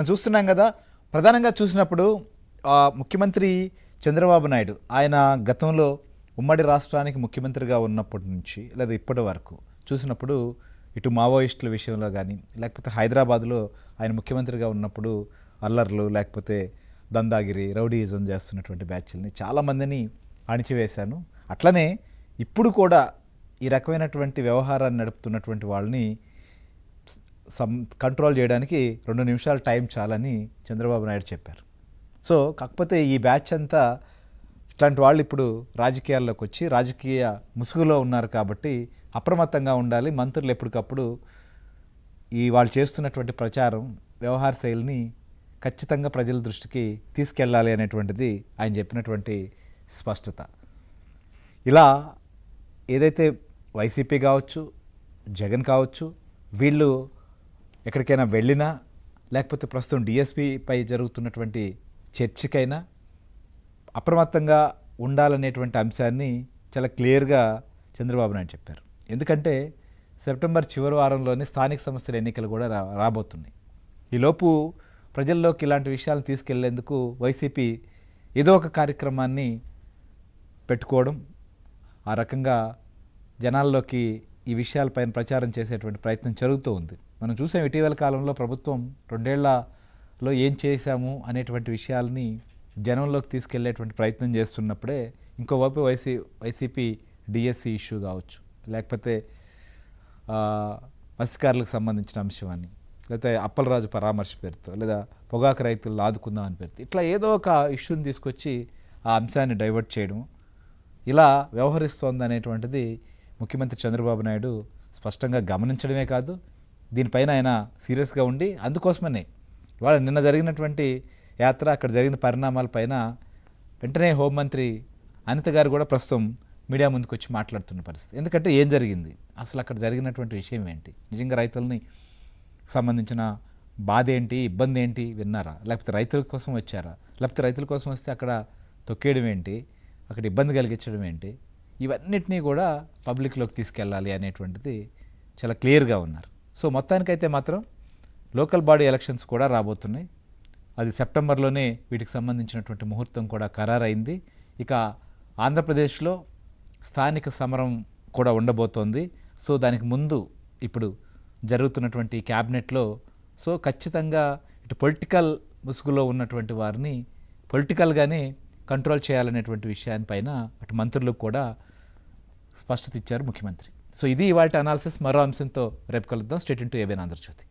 మనం చూస్తున్నాం కదా. ప్రధానంగా చూసినప్పుడు ముఖ్యమంత్రి చంద్రబాబు నాయుడు ఆయన గతంలో ఉమ్మడి రాష్ట్రానికి ముఖ్యమంత్రిగా ఉన్నప్పటి నుంచి లేదా ఇప్పటి వరకు చూసినప్పుడు ఇటు మావోయిస్టుల విషయంలో కానీ లేకపోతే హైదరాబాద్లో ఆయన ముఖ్యమంత్రిగా ఉన్నప్పుడు అల్లర్లు లేకపోతే దందాగిరి రౌడీయిజం చేస్తున్నటువంటి బ్యాచ్ల్ని చాలామందిని అణిచివేశాను. అట్లనే ఇప్పుడు కూడా ఈ రకమైనటువంటి వ్యవహారాన్ని నడుపుతున్నటువంటి వాళ్ళని కంట్రోల్ చేయడానికి 2 నిమిషాలు టైం చాలని చంద్రబాబు నాయుడు చెప్పారు. సో కాకపోతే ఈ బ్యాచ్ అంతా ఇట్లాంటి వాళ్ళు ఇప్పుడు రాజకీయాల్లోకి వచ్చి రాజకీయ ముసుగులో ఉన్నారు కాబట్టి అప్రమత్తంగా ఉండాలి. మంత్రులు ఎప్పటికప్పుడు ఈ వాళ్ళు చేస్తున్నటువంటి ప్రచారం వ్యవహార శైలిని ఖచ్చితంగా ప్రజల దృష్టికి తీసుకెళ్ళాలి అనేటువంటిది ఆయన చెప్పినటువంటి స్పష్టత. ఇలా ఏదైతే వైసీపీ కావచ్చు జగన్ కావచ్చు వీళ్ళు ఎక్కడికైనా వెళ్ళినా లేకపోతే ప్రస్తుతం డిఎస్పీపై జరుగుతున్నటువంటి చర్చకైనా అప్రమత్తంగా ఉండాలనేటువంటి అంశాన్ని చాలా క్లియర్గా చంద్రబాబు నాయుడు చెప్పారు. ఎందుకంటే సెప్టెంబర్ చివరి వారంలోనే స్థానిక సంస్థల ఎన్నికలు కూడా రాబోతున్నాయి. ఈలోపు ప్రజల్లోకి ఇలాంటి విషయాలను తీసుకెళ్లేందుకు వైసీపీ ఏదో ఒక కార్యక్రమాన్ని పెట్టుకోవడం, ఆ రకంగా జనాల్లోకి ఈ విషయాలపైన ప్రచారం చేసేటువంటి ప్రయత్నం జరుగుతూ ఉంది. మనం చూసాం ఇటీవల కాలంలో ప్రభుత్వం 2 ఏళ్లలో ఏం చేశాము అనేటువంటి విషయాల్ని జనంలోకి తీసుకెళ్లేటువంటి ప్రయత్నం చేస్తున్నప్పుడే ఇంకోవైపు వైసీపీ డిఎస్సి ఇష్యూ కావచ్చు, లేకపోతే మత్స్యకారులకు సంబంధించిన అంశం అని, లేకపోతే అప్పలరాజు పరామర్శ పేరుతో, లేదా పొగాకు రైతులను ఆదుకుందాం అని పేరుతో ఇట్లా ఏదో ఒక ఇష్యూని తీసుకొచ్చి ఆ అంశాన్ని డైవర్ట్ చేయడం ఇలా వ్యవహరిస్తోంది అనేటువంటిది ముఖ్యమంత్రి చంద్రబాబు నాయుడు స్పష్టంగా గమనించడమే కాదు, దీనిపైన ఆయన సీరియస్గా ఉండి అందుకోసమనే ఇవాళ నిన్న జరిగినటువంటి యాత్ర అక్కడ జరిగిన పరిణామాలపైన వెంటనే హోంమంత్రి అనిత గారు కూడా ప్రస్తుతం మీడియా ముందుకు వచ్చి మాట్లాడుతున్న పరిస్థితి. ఎందుకంటే ఏం జరిగింది, అసలు అక్కడ జరిగినటువంటి విషయం ఏంటి, నిజంగా రైతులని సంబంధించిన బాధ ఏంటి, ఇబ్బంది ఏంటి విన్నారా, లేకపోతే రైతుల కోసం వచ్చారా, లేకపోతే రైతుల కోసం వస్తే అక్కడ తొక్కేయడం ఏంటి, అక్కడ ఇబ్బంది కలిగించడం ఏంటి, ఇవన్నిటినీ కూడా పబ్లిక్లోకి తీసుకెళ్ళాలి అనేటువంటిది చాలా క్లియర్గా ఉన్నారు. సో మొత్తానికైతే మాత్రం లోకల్ బాడీ ఎలక్షన్స్ కూడా రాబోతున్నాయి. అది సెప్టెంబర్లోనే వీటికి సంబంధించినటువంటి ముహూర్తం కూడా ఖరారైంది. ఇక ఆంధ్రప్రదేశ్లో స్థానిక సమరం కూడా ఉండబోతోంది. సో దానికి ముందు ఇప్పుడు జరుగుతున్నటువంటి క్యాబినెట్లో సో ఖచ్చితంగా ఇటు పొలిటికల్ ముసుగులో ఉన్నటువంటి వారిని పొలిటికల్గానే కంట్రోల్ చేయాలనేటువంటి విషయాన్పైన అటు మంత్రులకు కూడా స్పష్టత ఇచ్చారు ముఖ్యమంత్రి. సో ఇది ఇవాల్టి అనాలిసిస్. మరో అంశంతో రేపు కలుద్దాం. Stay tuned to ABN Andhra Jyothi.